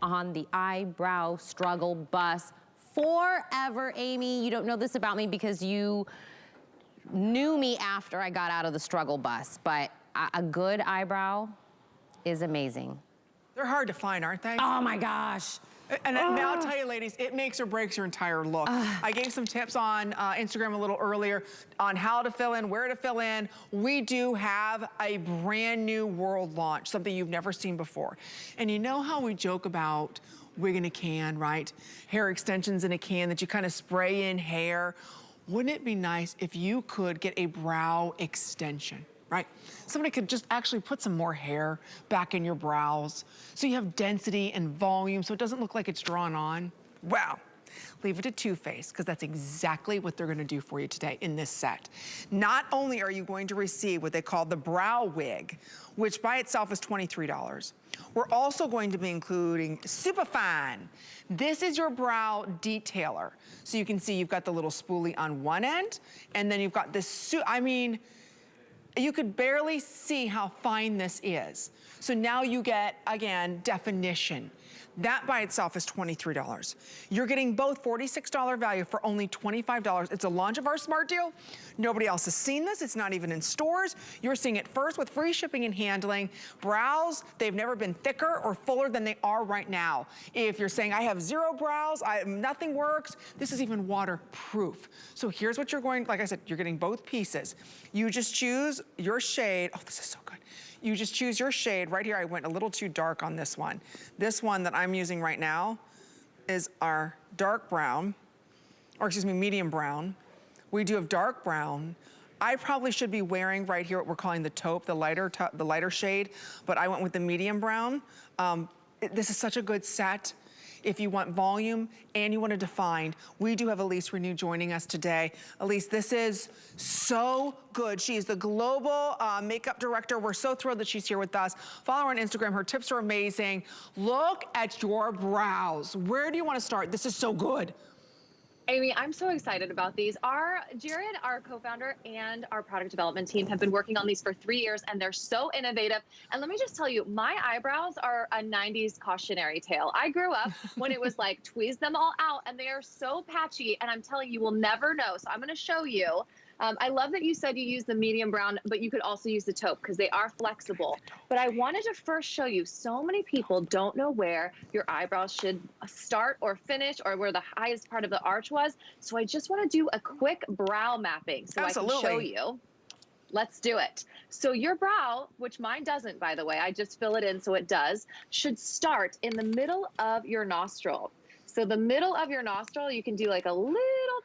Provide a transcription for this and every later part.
on the eyebrow struggle bus forever. Amy, you don't know this about me because you knew me after I got out of the struggle bus, but a good eyebrow is amazing. They're hard to find, aren't they? Oh my gosh. And now I'll tell you, ladies, it makes or breaks your entire look. I gave some tips on Instagram a little earlier on how to fill in, where to fill in. We do have a brand new world launch, something you've never seen before. And you know how we joke about wig in a can, right? Hair extensions in a can that you kind of spray in hair. Wouldn't it be nice if you could get a brow extension? Right? Somebody could just actually put some more hair back in your brows so you have density and volume so it doesn't look like it's drawn on. Wow. Leave it to Too Faced because that's exactly what they're gonna do for you today in this set. Not only are you going to receive what they call the brow wig, which by itself is $23, we're also going to be including Superfine. This is your brow detailer. So you can see you've got the little spoolie on one end and then you've got this, you could barely see how fine this is. So now you get, again, definition. That by itself is $23. You're getting both $46 value for only $25. It's a launch of our smart deal. Nobody else has seen this. It's not even in stores. You're seeing it first with free shipping and handling. Brows, they've never been thicker or fuller than they are right now. If you're saying, I have zero brows, nothing works, this is even waterproof. So here's what you're going, like I said, you're getting both pieces. You just choose your shade. Oh, this is so good. You just choose your shade. Right here, I went a little too dark on this one. This one that I'm using right now is our dark brown, or excuse me, medium brown. We do have dark brown. I probably should be wearing right here what we're calling the taupe, the lighter shade, but I went with the medium brown. This is such a good set. If you want volume and you want to define, we do have Elise Renew joining us today. Elise, this is so good. She's the global makeup director. We're so thrilled that she's here with us. Follow her on Instagram. Her tips are amazing. Look at your brows. Where do you want to start? This is so good. Amy, I'm so excited about these. Jared, our co-founder, and our product development team have been working on these for 3 years, and they're so innovative. And let me just tell you, my eyebrows are a 90s cautionary tale. I grew up when it was like, tweeze them all out, and they are so patchy, and I'm telling you, you will never know. So I'm going to show you. I love that you said you use the medium brown, but you could also use the taupe because they are flexible. But I wanted to first show you, so many people don't know where your eyebrows should start or finish or where the highest part of the arch was. So I just want to do a quick brow mapping so I can show you. Let's do it. So your brow, which mine doesn't, by the way, I just fill it in so it does, should start in the middle of your nostril. So the middle of your nostril, you can do like a little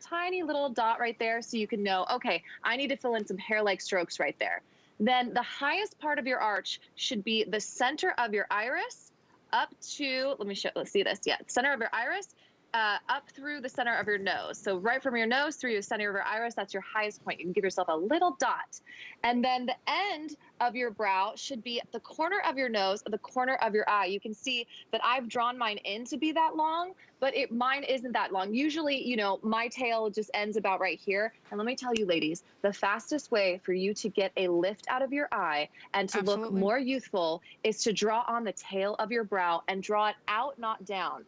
tiny little dot right there so you can know, okay, I need to fill in some hair-like strokes right there. Then the highest part of your arch should be the center of your iris up to, let's see this, yeah, center of your iris, up through the center of your nose. So right from your nose through your center of your iris, that's your highest point. You can give yourself a little dot. And then the end of your brow should be at the corner of your nose, the corner of your eye. You can see that I've drawn mine in to be that long, but mine isn't that long. Usually, you know, my tail just ends about right here. And let me tell you, ladies, the fastest way for you to get a lift out of your eye and to look more youthful is to draw on the tail of your brow and draw it out, not down.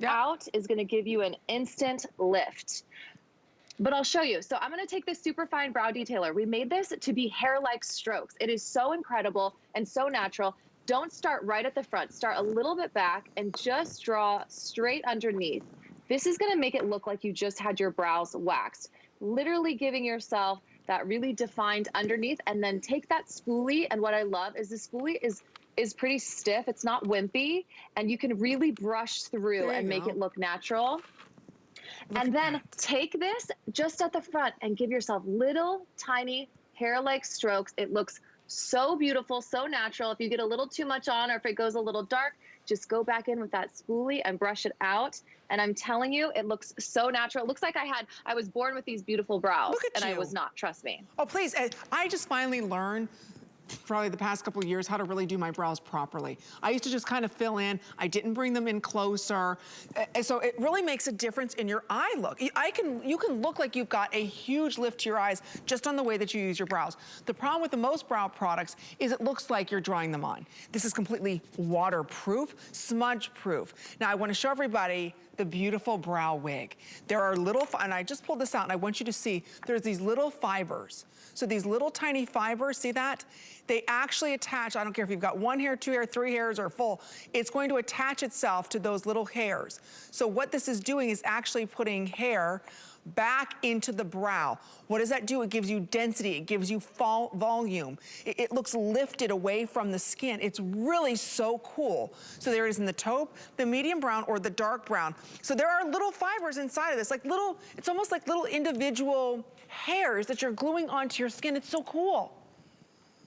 Out is going to give you an instant lift. But I'll show you. So I'm going to take this Superfine brow detailer. We made this to be hair-like strokes. It is so incredible and so natural. Don't start right at the front. Start a little bit back and just draw straight underneath. This is going to make it look like you just had your brows waxed. Literally giving yourself that really defined underneath, and then take that spoolie. And what I love is the spoolie is pretty stiff. It's not wimpy, and you can really brush through and make it look natural. And then take this just at the front and give yourself little tiny hair-like strokes. It looks so beautiful, so natural. If you get a little too much on or if it goes a little dark, just go back in with that spoolie and brush it out. And I'm telling you, it looks so natural. It looks like I was born with these beautiful brows. Look at and you. I was not, trust me. Oh, please, I just finally learned probably the past couple of years how to really do my brows properly. I used to just kind of fill in. I didn't bring them in closer. And so it really makes a difference in your eye look. You can look like you've got a huge lift to your eyes just on the way that you use your brows. The problem with the most brow products is it looks like you're drawing them on. This is completely waterproof, smudge proof. Now I want to show everybody the beautiful brow wig. There are little, and I just pulled this out and I want you to see, there's these little fibers. So these little tiny fibers, see that? They actually attach, I don't care if you've got 1 hair, 2 hair, 3 hairs, or full, it's going to attach itself to those little hairs. So what this is doing is actually putting hair back into the brow. What does that do? It gives you density, it gives you volume. It looks lifted away from the skin. It's really so cool. So there it is in the taupe, the medium brown, or the dark brown. So there are little fibers inside of this, like little, it's almost like little individual hairs that you're gluing onto your skin. It's so cool.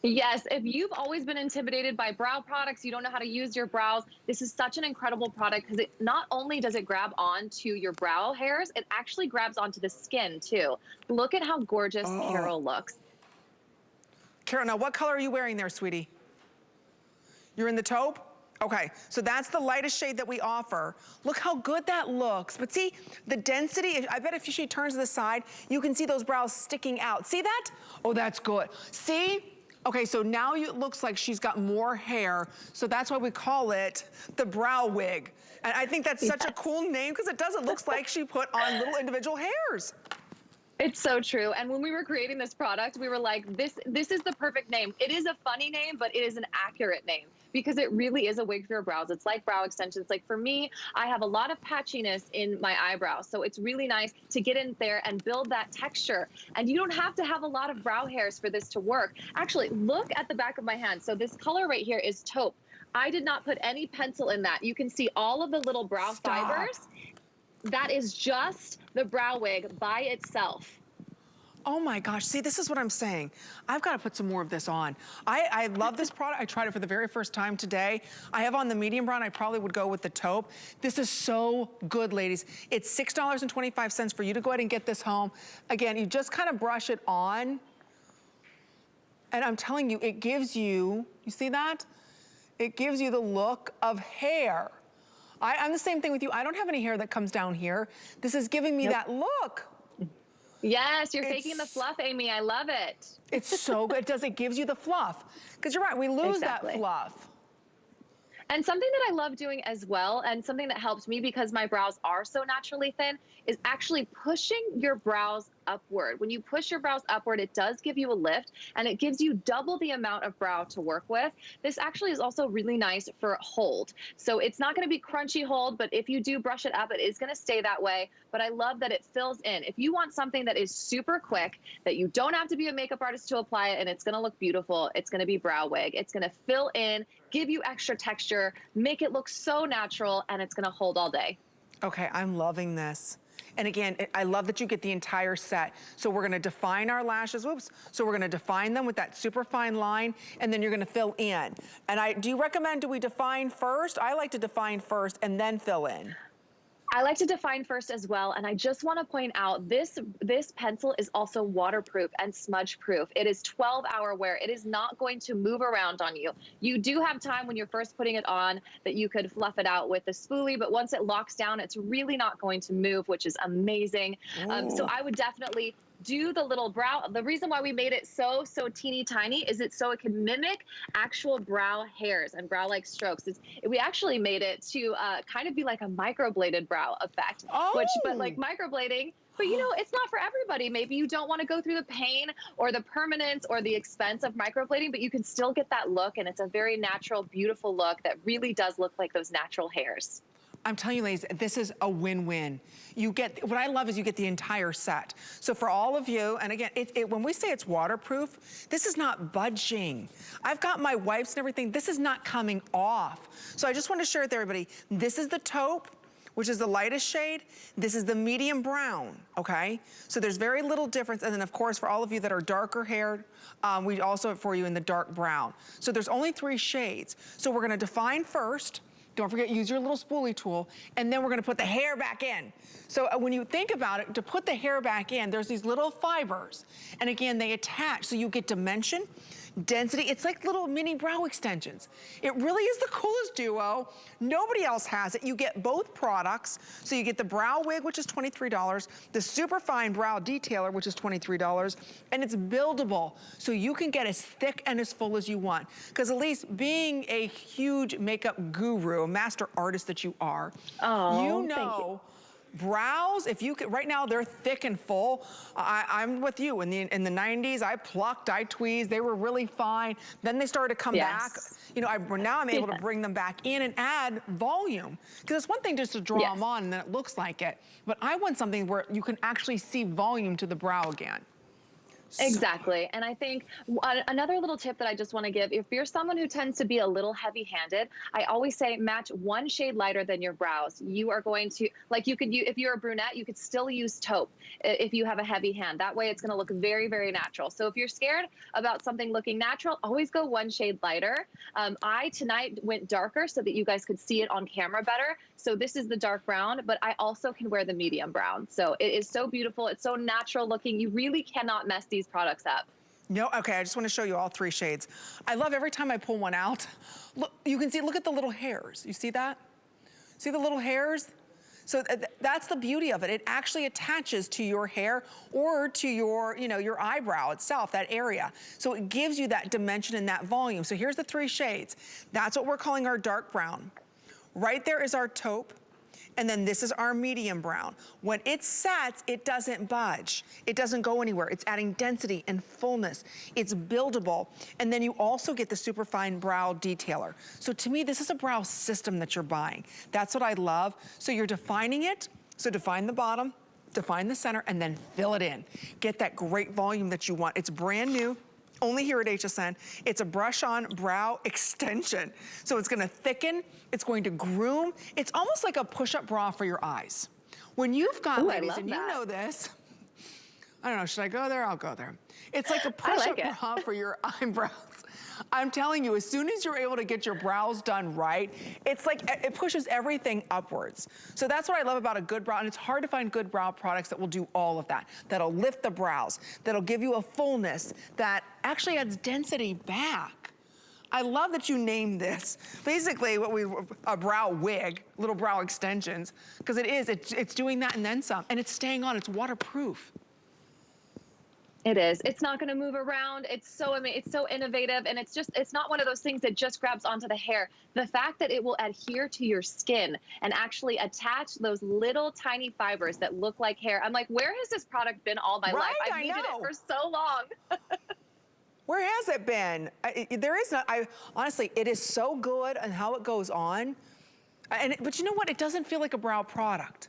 Yes, if you've always been intimidated by brow products, you don't know how to use your brows, this is such an incredible product because it not only does it grab onto your brow hairs, it actually grabs onto the skin too. Look at how gorgeous Carol looks. Carol, now what color are you wearing there, sweetie? You're in the taupe? Okay, so that's the lightest shade that we offer. Look how good that looks. But see, the density, I bet if she turns to the side, you can see those brows sticking out. See that? Oh, that's good. See? Okay, so now it looks like she's got more hair, so that's why we call it the brow wig. And I think that's such a cool name because it does, it looks like she put on little individual hairs. It's so true. And when we were creating this product, we were like, this is the perfect name. It is a funny name, but it is an accurate name because it really is a wig for your brows. It's like brow extensions. Like for me, I have a lot of patchiness in my eyebrows. So it's really nice to get in there and build that texture. And you don't have to have a lot of brow hairs for this to work. Actually, look at the back of my hand. So this color right here is taupe. I did not put any pencil in that. You can see all of the little brow fibers. That is just the brow wig by itself. Oh my gosh, see, this is what I'm saying. I've got to put some more of this on. I love this product. I tried it for the very first time today. I have on the medium brown. I probably would go with the taupe. This is so good, ladies. It's $6.25 for you to go ahead and get this home. Again, you just kind of brush it on. And I'm telling you, it gives you see that? It gives you the look of hair. I'm the same thing with you. I don't have any hair that comes down here. This is giving me that look. Yes, you're taking the fluff, Amy. I love it. It's so good. It gives you the fluff. Because you're right, we lose that fluff. And something that I love doing as well, and something that helps me because my brows are so naturally thin, is actually pushing your brows upward. When you push your brows upward, it does give you a lift, and it gives you double the amount of brow to work with. This actually is also really nice for hold. So it's not going to be crunchy hold, but if you do brush it up, it is going to stay that way. But I love that it fills in. If you want something that is super quick, that you don't have to be a makeup artist to apply it, and it's going to look beautiful, it's going to be brow wig. It's going to fill in, give you extra texture, make it look so natural, and it's going to hold all day. Okay, I'm loving this. And again, I love that you get the entire set. So we're gonna define our lashes, So we're gonna define them with that Superfine line, and then you're gonna fill in. And do you recommend, do we define first? I like to define first and then fill in. I like to define first as well, and I just want to point out this pencil is also waterproof and smudge proof. It is 12-hour wear. It is not going to move around on you. You do have time when you're first putting it on that you could fluff it out with the spoolie, but once it locks down, it's really not going to move, which is amazing. So I would definitely do the little brow. The reason why we made it so teeny tiny is so it can mimic actual brow hairs and brow-like strokes. We actually made it to kind of be like a microbladed brow effect, but like microblading. But you know, it's not for everybody. Maybe you don't want to go through the pain or the permanence or the expense of microblading, but you can still get that look, and it's a very natural, beautiful look that really does look like those natural hairs. I'm telling you, ladies, this is a win-win. What I love is you get the entire set. So for all of you, and again, when we say it's waterproof, this is not budging. I've got my wipes and everything. This is not coming off. So I just want to share with everybody, this is the taupe, which is the lightest shade. This is the medium brown, okay? So there's very little difference. And then of course, for all of you that are darker haired, we also have for you in the dark brown. So there's only 3 shades. So we're gonna define first. Don't forget, use your little spoolie tool, and then we're gonna put the hair back in. So when you think about it, to put the hair back in, there's these little fibers, and again, they attach, so you get dimension. density. It's like little mini brow extensions. It really is the coolest duo. Nobody else has it. You get both products. So you get the brow wig, which is $23, the Superfine brow detailer, which is $23, and it's buildable. So you can get as thick and as full as you want. Because Elise, being a huge makeup guru, a master artist that you are, you know, brows, if you could, right now they're thick and full. I'm with you. In the 90s, I plucked, I tweezed, they were really fine. Then they started to come back. You know, now I'm able to bring them back in and add volume. Because it's one thing just to draw them on and then it looks like it. But I want something where you can actually see volume to the brow again. Exactly. And I think another little tip that I just want to give, if you're someone who tends to be a little heavy-handed, I always say match one shade lighter than your brows. You are going to, like if you're a brunette, you could still use taupe if you have a heavy hand. That way it's going to look very, very natural. So if you're scared about something looking natural, always go one shade lighter. I tonight went darker so that you guys could see it on camera better. So this is the dark brown, but I also can wear the medium brown. So it is so beautiful. It's so natural looking. You really cannot mess these products up. No, okay, I just want to show you all 3 shades. I love every time I pull one out. Look, you can see, look at the little hairs. You see that? See the little hairs? So that's the beauty of it. It actually attaches to your hair or to your, you know, your eyebrow itself, that area. So it gives you that dimension and that volume. So here's the 3 shades. That's what we're calling our dark brown. Right there is our taupe, and then this is our medium brown. When it sets, it doesn't budge. It doesn't go anywhere. It's adding density and fullness. It's buildable. And then you also get the Superfine brow detailer. So to me, this is a brow system that you're buying. That's what I love. So you're defining it. So define the bottom, define the center, and then fill it in. Get that great volume that you want. It's brand new. Only here at HSN. It's a brush-on brow extension. So it's gonna thicken, it's going to groom. It's almost like a push-up bra for your eyes. When you've got, ladies, and you know this, I don't know, should I go there? I'll go there. It's like a push-up bra for your eyebrows. I'm telling you, as soon as you're able to get your brows done right, it's like, it pushes everything upwards. So that's what I love about a good brow, and it's hard to find good brow products that will do all of that, that'll lift the brows, that'll give you a fullness, that actually adds density back. I love that you named this. Basically, a brow wig, little brow extensions, because it's doing that and then some, and it's staying on, it's waterproof. It is. It's not going to move around. It's so innovative, and it's not one of those things that just grabs onto the hair. The fact that it will adhere to your skin and actually attach those little tiny fibers that look like hair. I'm like, where has this product been all my life? I've needed it for so long. Where has it been? There is not. Honestly, it is so good and how it goes on. But you know what? It doesn't feel like a brow product.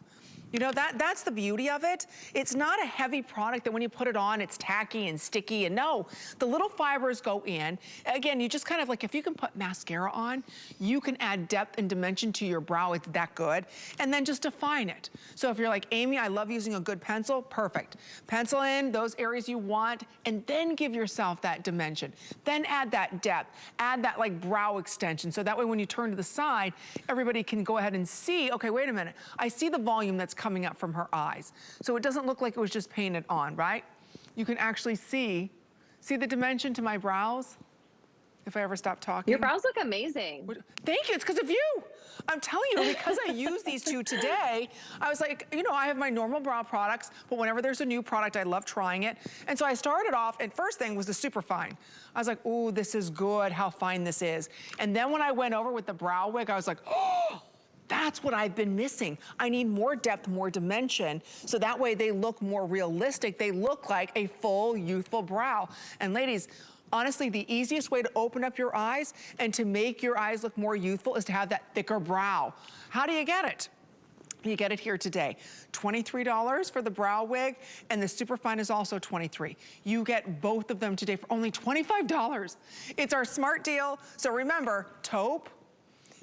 You know, that's the beauty of it. It's not a heavy product that when you put it on, it's tacky and sticky. And no, the little fibers go in. Again, you just kind of like, if you can put mascara on, you can add depth and dimension to your brow. It's that good. And then just define it. So if you're like, Amy, I love using a good pencil, perfect. Pencil in those areas you want, and then give yourself that dimension. Then add that depth, add that like brow extension. So that way when you turn to the side, everybody can go ahead and see, okay, wait a minute. I see the volume that's coming up from her eyes. So it doesn't look like it was just painted on, right? You can actually see the dimension to my brows if I ever stop talking. Your brows look amazing. Thank you, it's because of you. I'm telling you, because I use these 2 today, I was like, you know, I have my normal brow products, but whenever there's a new product, I love trying it. And so I started off, and first thing was the Superfine. I was like, ooh, this is good, how fine this is. And then when I went over with the brow wig, I was like, oh, that's what I've been missing. I need more depth, more dimension, so that way they look more realistic. They look like a full, youthful brow. And ladies, honestly, the easiest way to open up your eyes and to make your eyes look more youthful is to have that thicker brow. How do you get it? You get it here today. $23 for the brow wig, and the Superfine is also $23. You get both of them today for only $25. It's our smart deal. So remember, taupe.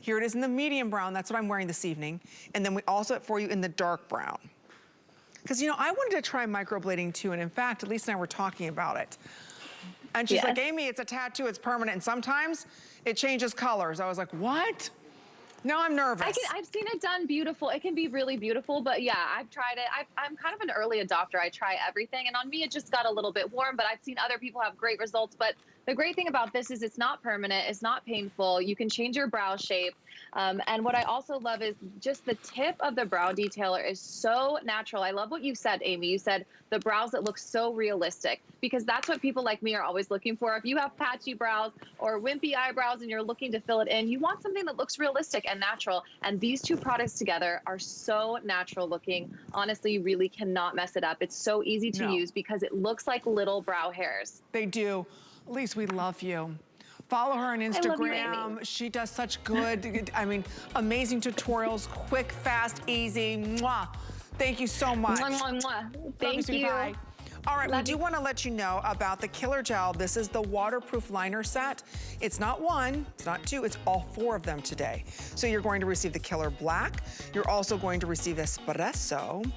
Here it is in the medium brown. That's what I'm wearing this evening. And then we also have it for you in the dark brown. Because, you know, I wanted to try microblading too, and in fact, Elise and I were talking about it. And she's like, Amy, it's a tattoo, it's permanent, and sometimes it changes colors. I was like, what? Now I'm nervous. I've seen it done beautiful. It can be really beautiful, but yeah, I've tried it. I'm kind of an early adopter. I try everything, and on me, it just got a little bit warm, but I've seen other people have great results. But The great thing about this is it's not permanent, it's not painful. You can change your brow shape. And what I also love is just the tip of the brow detailer is so natural. I love what you said, Amy. You said the brows that look so realistic, because that's what people like me are always looking for. If you have patchy brows or wimpy eyebrows and you're looking to fill it in, you want something that looks realistic and natural. And these two products together are so natural looking. Honestly, you really cannot mess it up. It's so easy to use because it looks like little brow hairs. They do. Elise, we love you. Follow her on Instagram. I love you, Amy. She does such good, I mean, amazing tutorials, quick, fast, easy. Mwah. Thank you so much. Mwah, mwah, mwah. Thank you. Bye. All right, we do want to let you know about the Killer Gel. This is the waterproof liner set. It's not one, it's not two, it's all 4 of them today. So you're going to receive the Killer Black. You're also going to receive Espresso.